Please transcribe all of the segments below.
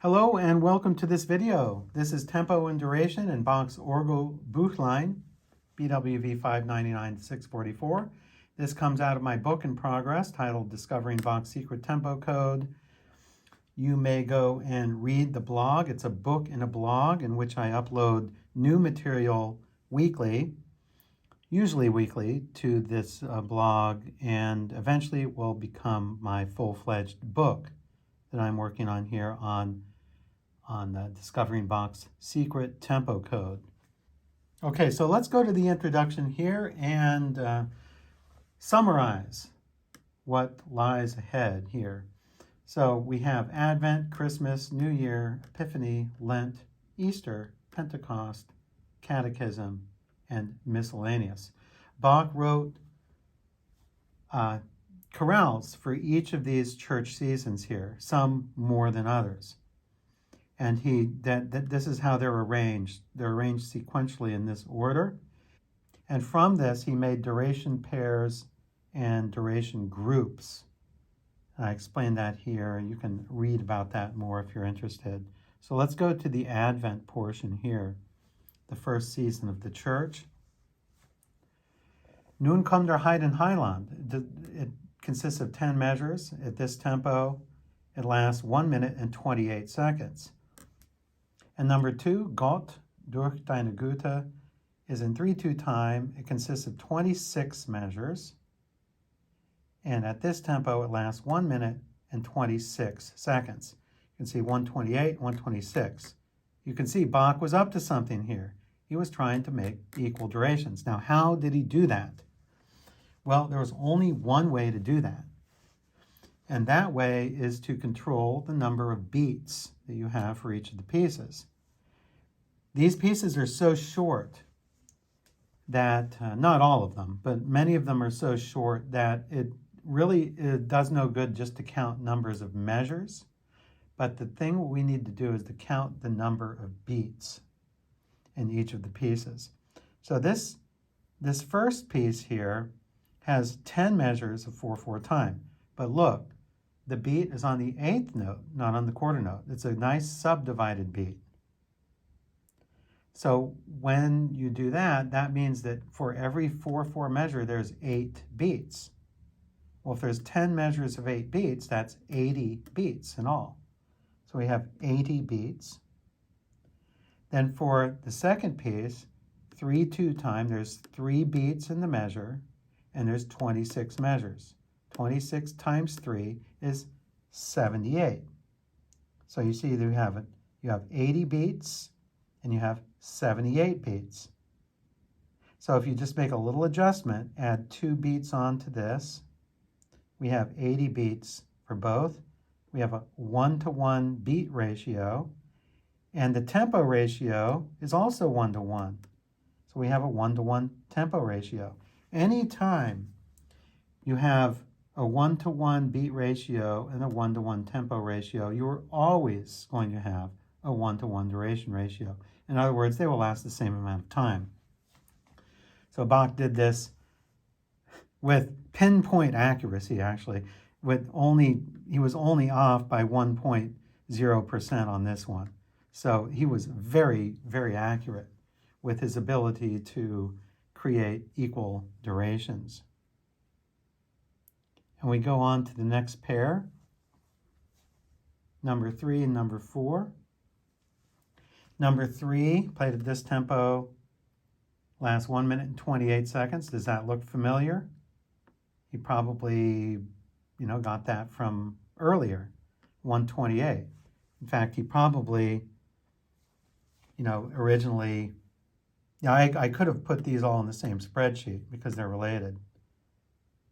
Hello and welcome to this video. This is tempo and duration in Bach's Orgelbüchlein, BWV 599-644. This comes out of my book in progress titled Discovering Bach's Secret Tempo Code. You may go and read the blog. It's a book in a blog in which I upload new material weekly, usually weekly, to this blog, and eventually it will become my full-fledged book that I'm working on here on Discovering Bach's Secret Tempo Code. Okay, so let's go to the introduction here and summarize what lies ahead here. So we have Advent, Christmas, New Year, Epiphany, Lent, Easter, Pentecost, Catechism, and Miscellaneous. Bach wrote chorales for each of these church seasons here, some more than others. And this is how they're arranged. They're arranged sequentially in this order. And from this, he made duration pairs and duration groups. I explained that here. You can read about that more if you're interested. So let's go to the Advent portion here, the first season of the church. Nun kommt der Heiden Heiland. It consists of 10 measures. At this tempo, it lasts 1 minute and 28 seconds. And number 2, Gott durch deine Güte, is in 3/2 time. It consists of 26 measures. And at this tempo, it lasts 1 minute and 26 seconds. You can see 128, 126. You can see Bach was up to something here. He was trying to make equal durations. Now, how did he do that? Well, there was only one way to do that. And that way is to control the number of beats that you have for each of the pieces. These pieces are so short that, not all of them, but many of them are so short that it does no good just to count numbers of measures. But the thing we need to do is to count the number of beats in each of the pieces. So this first piece here has 10 measures of 4/4 time. But look, the beat is on the 8th note, not on the quarter note. It's a nice subdivided beat. So when you do that, that means that for every 4/4 measure, there's 8 beats. Well, if there's 10 measures of 8 beats, that's 80 beats in all. So we have 80 beats. Then for the second piece, 3/2 time, there's 3 beats in the measure, and there's 26 measures. 26 times 3 is 78. So you see that you have 80 beats and you have 78 beats. So if you just make a little adjustment, add 2 beats onto this, we have 80 beats for both. We have a 1-to-1 beat ratio, and the tempo ratio is also 1-to-1. So we have a 1-to-1 tempo ratio. Anytime you have a 1-to-1 beat ratio and a 1-to-1 tempo ratio, you're always going to have a 1-to-1 duration ratio. In other words, they will last the same amount of time. So Bach did this with pinpoint accuracy, actually. He was only off by 1.0% on this one. So he was very, very accurate with his ability to create equal durations. And we go on to the next pair, number 3 and number 4. Number 3, played at this tempo, lasts 1 minute and 28 seconds. Does that look familiar? He probably, got that from earlier, 128. In fact, he probably, originally, I could have put these all in the same spreadsheet because they're related.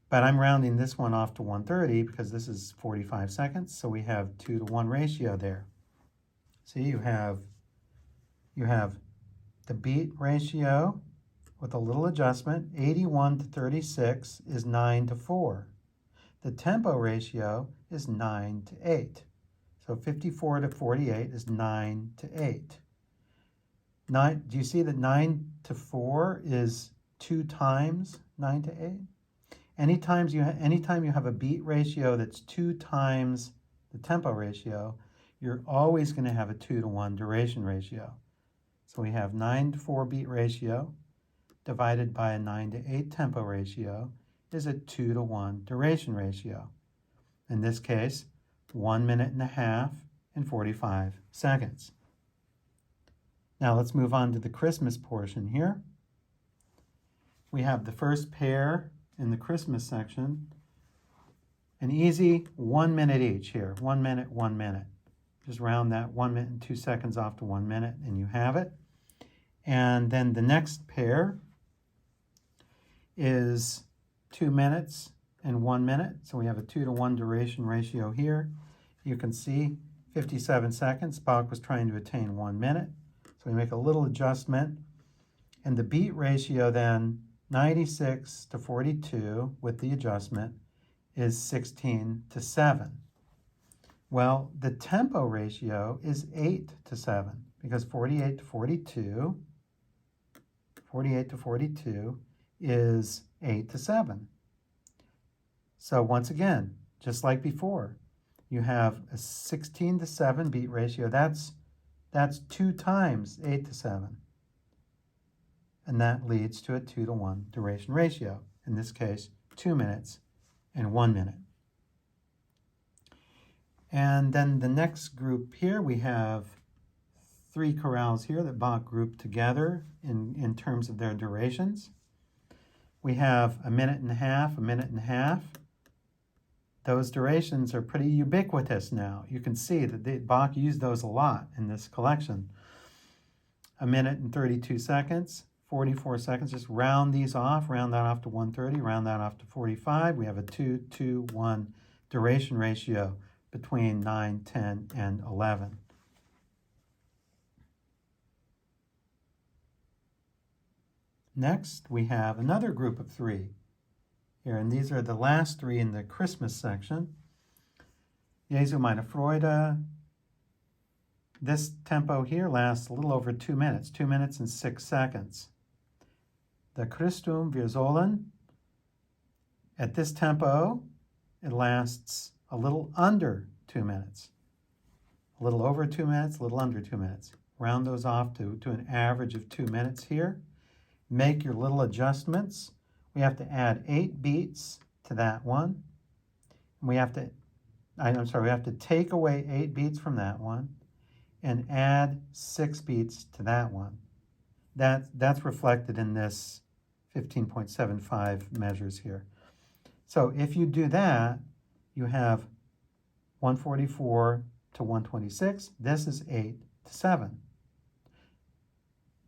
But I'm rounding this one off to 130 because this is 45 seconds. So we have 2-to-1 ratio there. See, you have the beat ratio with a little adjustment. 81-36 is 9-4. The tempo ratio is 9-8. So 54-48 is 9-8. Do you see that 9-4 is 2 times 9-8? Anytime you have a beat ratio that's 2 times the tempo ratio, you're always going to have a 2-to-1 duration ratio. So we have 9-to-4 beat ratio divided by a 9-to-8 tempo ratio is a 2-to-1 duration ratio. In this case, 1 minute and a half and 45 seconds. Now let's move on to the Christmas portion here. We have the first pair in the Christmas section, an easy 1 minute each here, 1 minute, 1 minute. Just round that 1 minute and 2 seconds off to 1 minute and you have it. And then the next pair is 2 minutes and 1 minute. So we have a 2-to-1 duration ratio here. You can see 57 seconds. Bach was trying to attain 1 minute. So we make a little adjustment. And the beat ratio then, 96-to-42 with the adjustment, is 16-to-7. Well, the tempo ratio is 8-to-7 because 48-to-42 is 8-to-7. So once again, just like before, you have a 16-to-7 beat ratio. That's 2 times 8-to-7. And that leads to a 2-to-1 duration ratio. In this case, 2 minutes and 1 minute. And then the next group here, we have 3 chorales here that Bach grouped together in terms of their durations. We have a minute and a half, a minute and a half. Those durations are pretty ubiquitous now. You can see that Bach used those a lot in this collection. A minute and 32 seconds, 44 seconds. Just round these off, round that off to 130, round that off to 45. We have a 2-to-1 duration ratio between 9, 10, and 11. Next, we have another group of 3 here, and these are the last 3 in the Christmas section. Jesu meine Freude. This tempo here lasts a little over 2 minutes, 2 minutes and 6 seconds. The Christum wir sollen, at this tempo, it lasts a little under 2 minutes. A little over 2 minutes, a little under 2 minutes. Round those off to an average of 2 minutes here. Make your little adjustments. We have to add 8 beats to that one. We have to take away 8 beats from that one and add 6 beats to that one. That's reflected in this 15.75 measures here. So if you do that, you have 144 to 126. This is 8-to-7.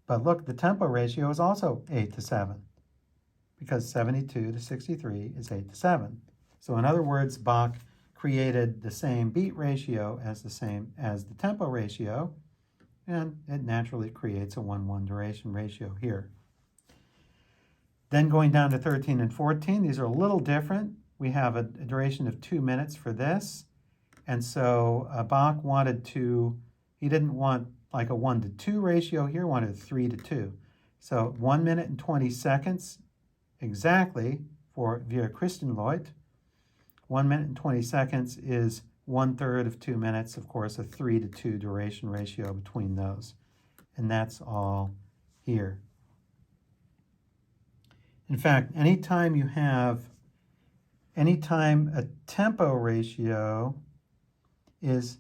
But look, the tempo ratio is also 8-to-7 because 72-to-63 is 8-to-7. So in other words, Bach created the same beat ratio as the tempo ratio, and it naturally creates a 1-1 duration ratio here. Then going down to 13 and 14, these are a little different. We have a duration of 2 minutes for this. And so Bach he didn't want like a 1-to-2 ratio here, wanted a 3-to-2. So 1 minute and 20 seconds exactly for Wir Christenleut. 1 minute and 20 seconds is 1/3 of 2 minutes, of course, a 3-to-2 duration ratio between those. And that's all here. In fact, anytime a tempo ratio is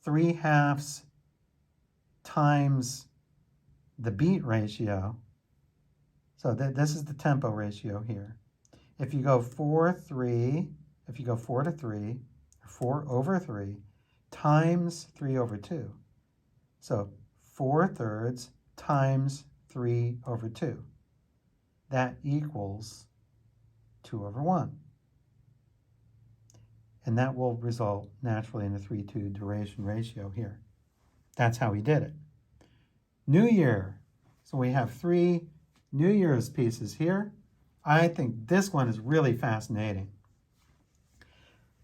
3/2 times the beat ratio, so this is the tempo ratio here. If you go 4/3, if you go 4-to-3, 4/3 times 3/2. So 4/3 times 3/2. That equals 2/1. And that will result naturally in a 3-to duration ratio here. That's how he did it. New Year. So we have 3 New Year's pieces here. I think this one is really fascinating.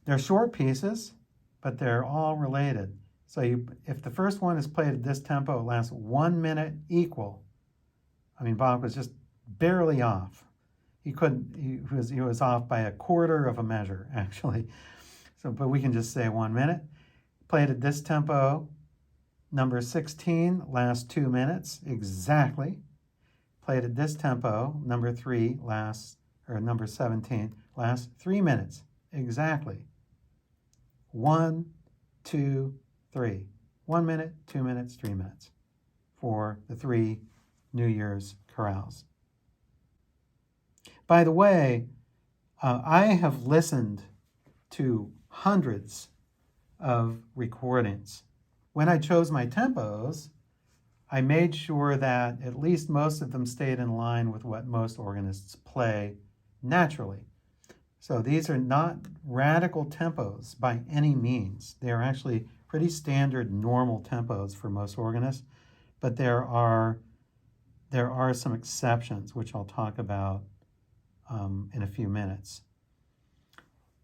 They're short pieces, but they're all related. So if the first one is played at this tempo, it lasts 1 minute equal. I mean, Bach was just barely off. He was off by 1/4 of a measure, actually. So, but we can just say 1 minute. Played at this tempo. Number 16, last 2 minutes, exactly. Played at this tempo. Number 3, number 17, last 3 minutes, exactly. 1, 2, 3. 1 minute, 2 minutes, 3 minutes for the 3 New Year's chorales. By the way, I have listened to hundreds of recordings. When I chose my tempos, I made sure that at least most of them stayed in line with what most organists play naturally. So these are not radical tempos by any means. They are actually pretty standard normal tempos for most organists, but there are some exceptions, which I'll talk about in a few minutes.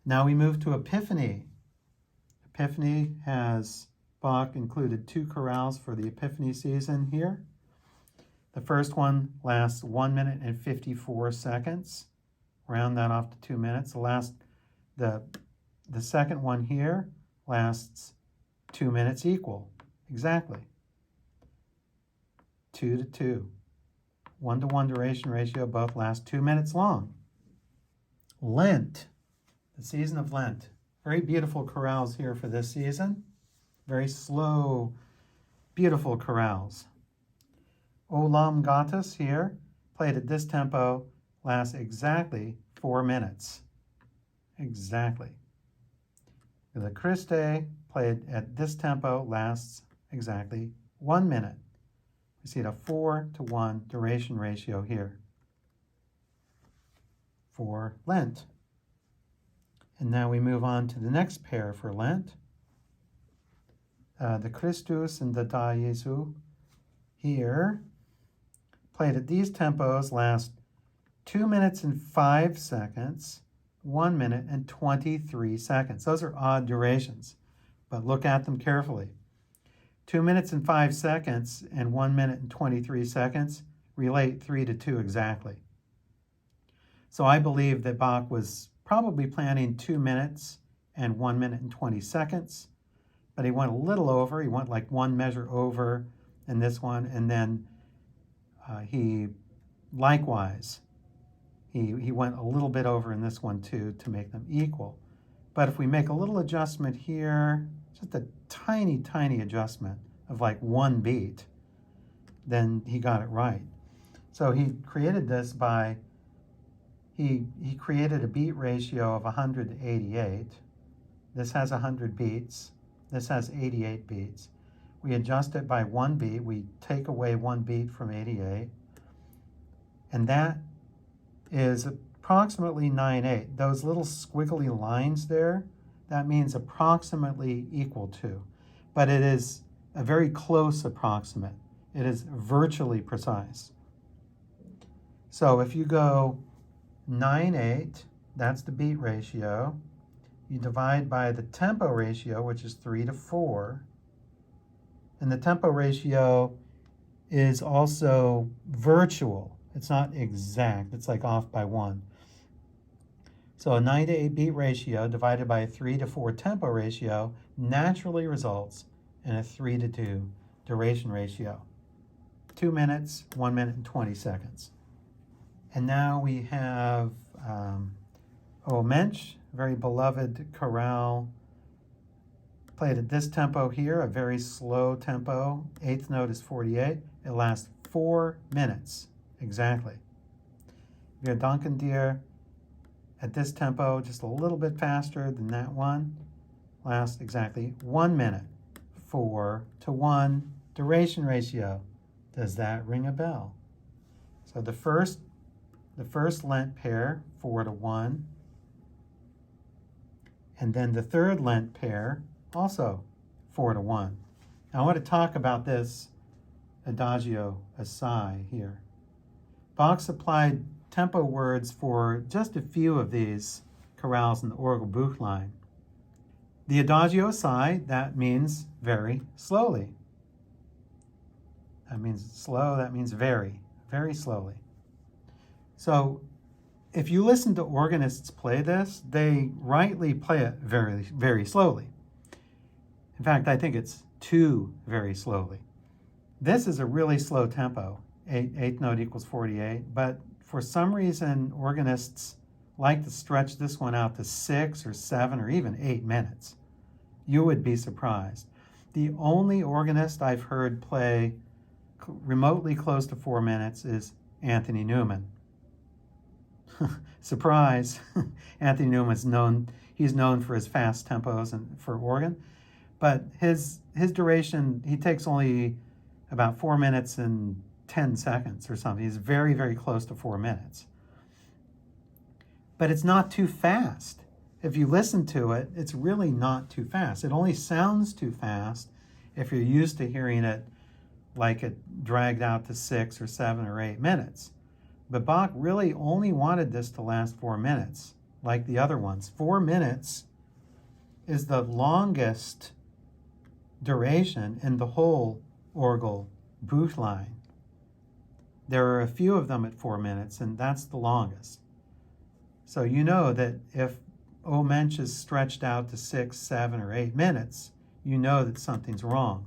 Now we move to Epiphany. Epiphany has Bach included 2 chorales for the Epiphany season here. The first one lasts 1 minute and 54 seconds. Round that off to 2 minutes. The second one here lasts 2 minutes equal, exactly. 2 to 2. 1 to 1 duration ratio, both last 2 minutes long. Lent, the season of Lent. Very beautiful chorales here for this season. Very slow, beautiful chorales. Olam Gatus here, played at this tempo, lasts exactly 4 minutes. Exactly. The Christe, played at this tempo, lasts exactly 1 minute. We see a 4 to 1 duration ratio here for Lent. And now we move on to the next pair for Lent. The Christus and the Da Jesu here, played at these tempos, last 2 minutes and 5 seconds, 1 minute and 23 seconds. Those are odd durations, but look at them carefully. 2 minutes and 5 seconds and 1 minute and 23 seconds relate 3 to 2 exactly. So I believe that Bach was probably planning 2 minutes and 1 minute and 20 seconds, but he went a little over. He went like 1 measure over in this one, and then he likewise, he went a little bit over in this one too to make them equal. But if we make a little adjustment here, just a tiny, tiny adjustment of like 1 beat, then he got it right. So he created this by, he created a beat ratio of 100 to 88. This has 100 beats. This has 88 beats. We adjust it by 1 beat. We take away 1 beat from 88. And that is approximately 9/8. Those little squiggly lines there, that means approximately equal to. But it is a very close approximate. It is virtually precise. So if you go 9/8, that's the beat ratio. You divide by the tempo ratio, which is 3 to 4. And the tempo ratio is also virtual. It's not exact. It's like off by 1. So a 9 to 8 beat ratio divided by a 3 to 4 tempo ratio naturally results in a 3 to 2 duration ratio. 2 minutes, 1 minute, and 20 seconds. And now we have O Mensch, very beloved chorale, played at this tempo here, a very slow tempo. 8th note is 48. It lasts 4 minutes, exactly. Wir danken dir, at this tempo, just a little bit faster than that one, lasts exactly 1 minute. 4 to 1 duration ratio. Does that ring a bell? So the first Lent pair, 4 to 1. And then the third Lent pair, also 4 to 1. Now I want to talk about this Adagio Assai here. Bach supplied tempo words for just a few of these chorales in the Orgelbüchlein. The Adagio Assai, that means very slowly. That means slow, that means very, very slowly. So if you listen to organists play this, they rightly play it very, very slowly. In fact, I think it's 2 very slowly. This is a really slow tempo, eighth note equals 48, but for some reason, organists like to stretch this one out to 6 or 7 or even 8 minutes. You would be surprised. The only organist I've heard play remotely close to 4 minutes is Anthony Newman. Surprise! Anthony Newman's he's known for his fast tempos and for organ, but his duration, he takes only about 4 minutes and 10 seconds or something. He's very, very close to 4 minutes. But it's not too fast. If you listen to it, it's really not too fast. It only sounds too fast if you're used to hearing it like it dragged out to 6 or 7 or 8 minutes. But Bach really only wanted this to last 4 minutes, like the other ones. 4 minutes is the longest duration in the whole Orgelbüchlein. There are a few of them at 4 minutes, and that's the longest. So you know that if O Mensch is stretched out to 6, 7, or 8 minutes, you know that something's wrong.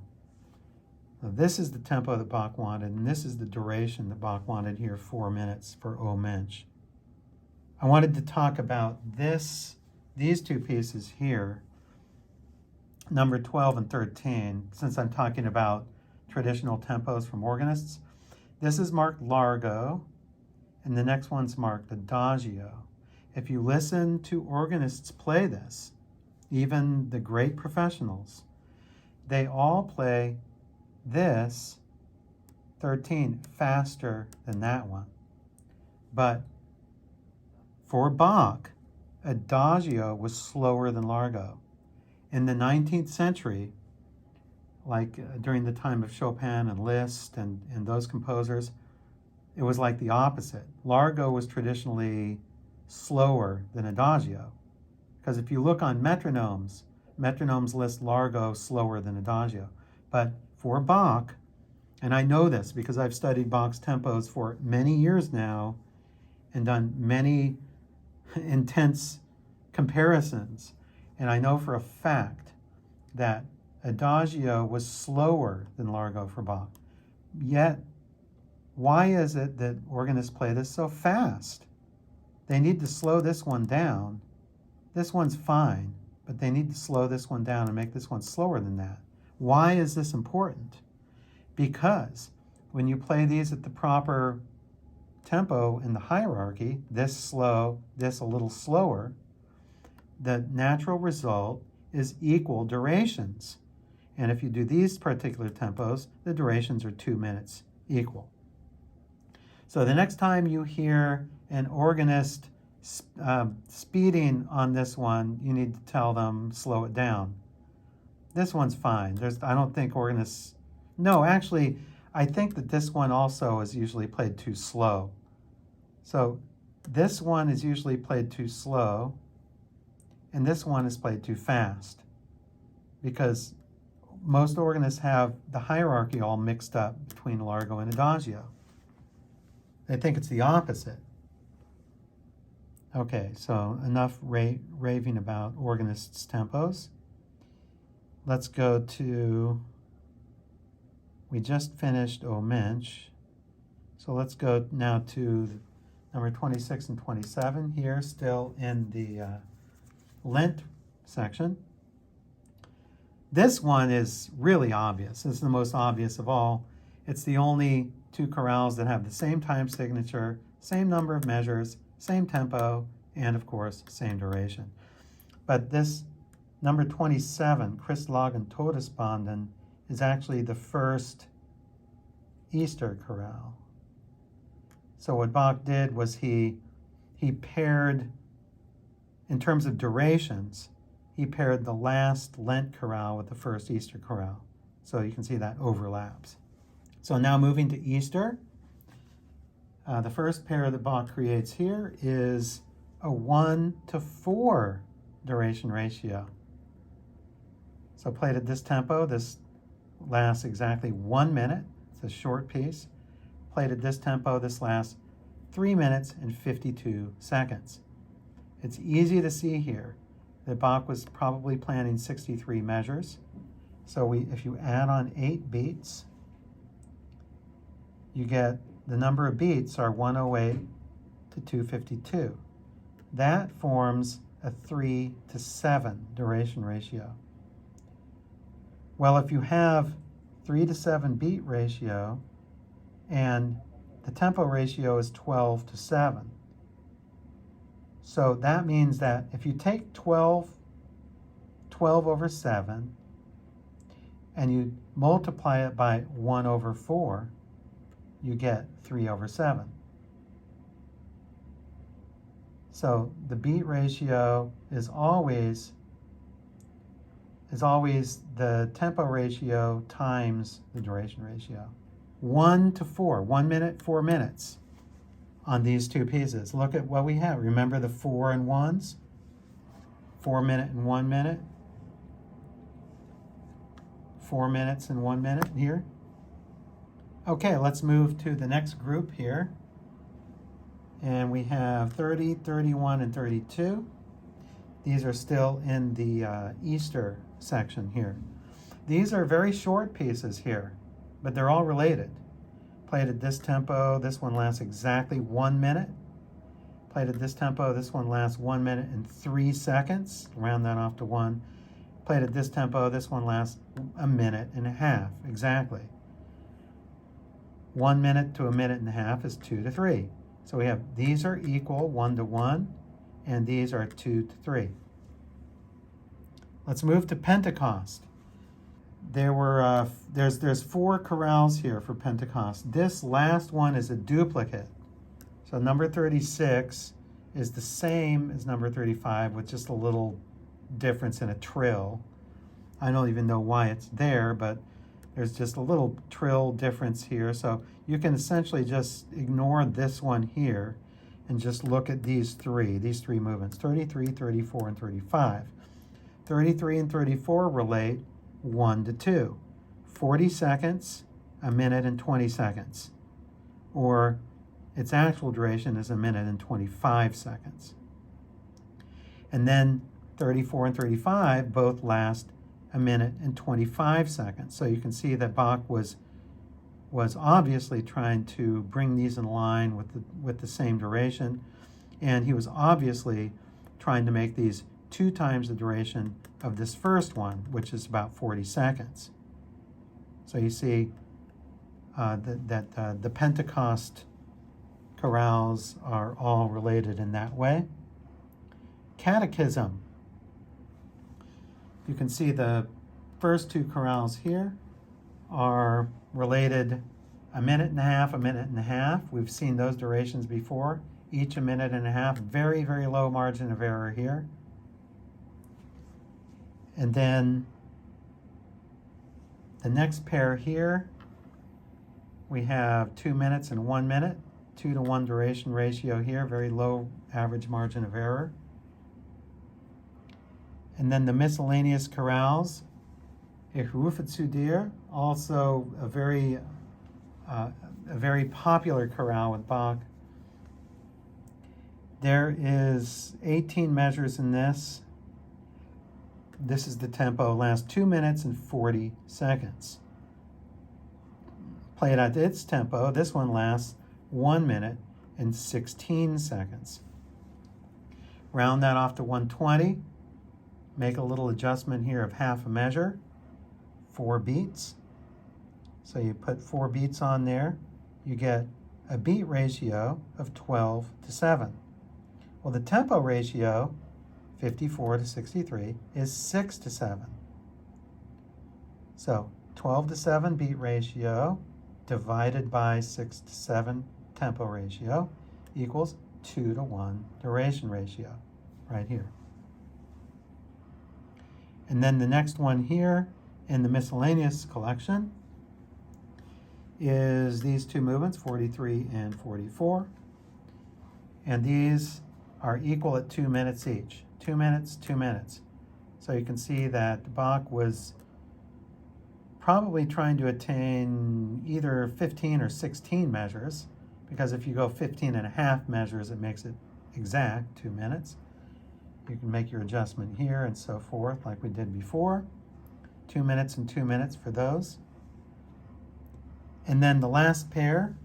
Now, this is the tempo that Bach wanted, and this is the duration that Bach wanted here, 4 minutes for O Mensch. I wanted to talk about these 2 pieces here, number 12 and 13, since I'm talking about traditional tempos from organists. This is marked largo, and the next one's marked adagio. If you listen to organists play this, even the great professionals, they all play this 13 faster than that one. But for Bach, adagio was slower than largo. In the 19th century, like during the time of Chopin and Liszt and those composers, it was like the opposite. Largo was traditionally slower than adagio. Because if you look on metronomes list largo slower than adagio. But for Bach, and I know this because I've studied Bach's tempos for many years now and done many intense comparisons, and I know for a fact that adagio was slower than largo for Bach. Yet, why is it that organists play this so fast? They need to slow this one down. This one's fine, but they need to slow this one down and make this one slower than that. Why is this important? Because when you play these at the proper tempo in the hierarchy, this slow, this a little slower, the natural result is equal durations. And if you do these particular tempos, the durations are 2 minutes equal. So the next time you hear an organist speeding on this one, you need to tell them, slow it down. This one's fine. I don't think organists, no, actually, I think that this one also is usually played too slow. So this one is usually played too slow, and this one is played too fast, because most organists have the hierarchy all mixed up between largo and adagio. They think it's the opposite. Okay, so enough raving about organists' tempos. Let's go to, we just finished O Mensch. So let's go now to number 26 and 27 here, still in the Lent section. This one is really obvious. This is the most obvious of all. It's the only 2 chorales that have the same time signature, same number of measures, same tempo, and of course, same duration. But this number 27, Christlagen Todesbanden, is actually the first Easter chorale. So what Bach did was he paired, in terms of durations, he paired the last Lent chorale with the first Easter chorale. So you can see that overlaps. So now moving to Easter, the first pair that Bach creates here is a 1:4 duration ratio. So played at this tempo, this lasts exactly 1 minute. It's a short piece. Played at this tempo, this lasts 3 minutes and 52 seconds. It's easy to see here that Bach was probably planning 63 measures. So if you add on 8 beats, you get the number of beats are 108 to 252. That forms a 3:7 duration ratio. Well, if you have 3:7 beat ratio and the tempo ratio is 12:7, so that means that if you take 12 over 7 and you multiply it by 1 over 4, you get 3 over 7. So the beat ratio is always the tempo ratio times the duration ratio. 1 to 4, 1 minute, 4 minutes on these two pieces. Look at what we have. Remember the 4 and 1s? 4 minute and 1 minute. 4 minutes and 1 minute here. Okay, let's move to the next group here. And we have 30, 31, and 32. These are still in the Easter section here. These are very short pieces here, but they're all related. Played at this tempo, this one lasts exactly 1 minute. Played at this tempo, this one lasts 1 minute and 3 seconds. Round that off to 1. Played at this tempo, this one lasts 1.5 minutes, exactly. 1 minute to 1.5 minutes is 2 to 3. So we have these are equal 1 to 1, and these are 2 to 3. Let's move to Pentecost. There's 4 chorales here for Pentecost. This last one is a duplicate. So number 36 is the same as number 35 with just a little difference in a trill. I don't even know why it's there, but there's just a little trill difference here. So you can essentially just ignore this one here and just look at these three movements, 33, 34, and 35. 33 and 34 relate 1 to 2. 40 seconds, 1 minute and 20 seconds. Or its actual duration is 1 minute and 25 seconds. And then 34 and 35 both last 1 minute and 25 seconds. So you can see that Bach was obviously trying to bring these in line with the same duration, and he was obviously trying to make these 2 times the duration of this first one, which is about 40 seconds. So you see that the Pentecost chorales are all related in that way. Catechism. You can see the first 2 chorales here are related 1.5 minutes, 1.5 minutes. We've seen those durations before, each 1.5 minutes. Very, very low margin of error here. And then the next pair here, we have 2 minutes and 1 minute, 2 to 1 duration ratio here, very low average margin of error. And then the miscellaneous chorales, Ich rufe zu dir, also a very popular chorale with Bach. There is 18 measures in this. This is the tempo, lasts 2 minutes and 40 seconds. Played at its tempo, this one lasts 1 minute and 16 seconds. Round that off to 120. Make a little adjustment here of half a measure, 4 beats. So you put 4 beats on there, you get a beat ratio of 12 to 7. Well, the tempo ratio, 54 to 63, is 6 to 7. So 12 to 7 beat ratio divided by 6 to 7 tempo ratio equals 2 to 1 duration ratio, right here. And then the next one here in the miscellaneous collection is these 2 movements, 43 and 44. And these are equal at 2 minutes each. 2 minutes, 2 minutes. So you can see that Bach was probably trying to attain either 15 or 16 measures, because if you go 15.5 measures, it makes it exact 2 minutes. You can make your adjustment here and so forth like we did before. 2 minutes and 2 minutes for those. And then the last pair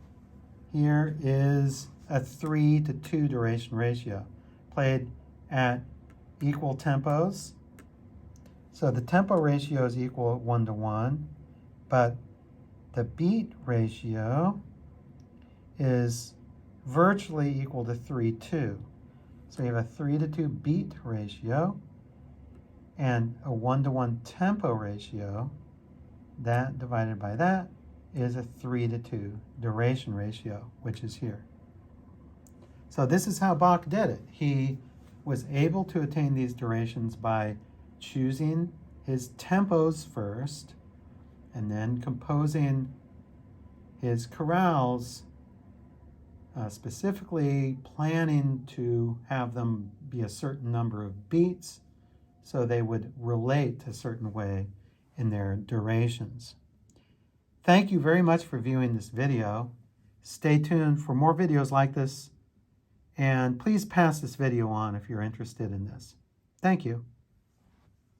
here is a 3-to-2 duration ratio, played at equal tempos. So the tempo ratio is equal at 1-to-1, but the beat ratio is virtually equal to 3-2. So you have a 3-to-2 beat ratio and a 1-to-1 tempo ratio. That divided by that is a 3-to-2 duration ratio, which is here. So this is how Bach did it. He was able to attain these durations by choosing his tempos first and then composing his chorales, specifically planning to have them be a certain number of beats so they would relate a certain way in their durations. Thank you very much for viewing this video. Stay tuned for more videos like this, and please pass this video on if you're interested in this. Thank you.